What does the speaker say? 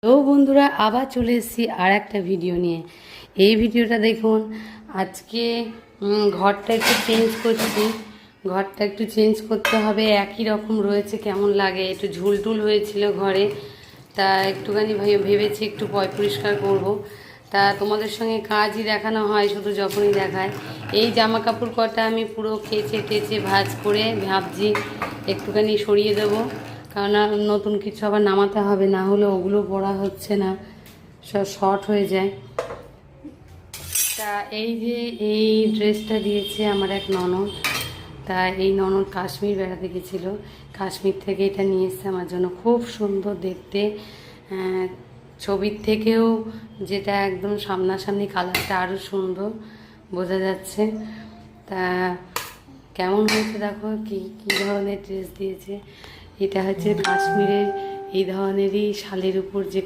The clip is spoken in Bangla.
তো বন্ধুরা আবার চলে এসেছি আর একটা ভিডিও নিয়ে। এই ভিডিওটা দেখুন, আজকে ঘরটা একটু চেঞ্জ করছি। ঘরটা একটু চেঞ্জ করতে হবে, একই রকম রয়েছে কেমন লাগে, একটু ঝুলটুল হয়েছিল ঘরে, তা একটুখানি ভেবেছি একটু পরিষ্কার করব। তা তোমাদের সঙ্গে কাজই দেখানো হয় শুধু যখনই দেখায়। এই জামা কাপড় কটা আমি পুরো কেচে টেচে ভাঁজ করে ভাবছি একটুখানি সরিয়ে দেবো, কারণ নতুন কিছু আবার নামাতে হবে, না হলে ওগুলো পরা হচ্ছে না, সব শর্ট হয়ে যায়। তা এই যে এই ড্রেসটা দিয়েছে আমার এক ননদ, তা এই ননদ কাশ্মীর বেড়াতে গেছিলো, কাশ্মীর থেকে এটা নিয়ে এসছে আমার জন্য। খুব সুন্দর দেখতে, ছবির থেকেও যেটা একদম সামনাসামনি কালারটা আরও সুন্দর বোঝা যাচ্ছে। তা কেমন হয়েছে দেখো, কী কী ধরনের ড্রেস দিয়েছে। এটা হচ্ছে কাশ্মীরের এই ধরনেরই শালের উপর যে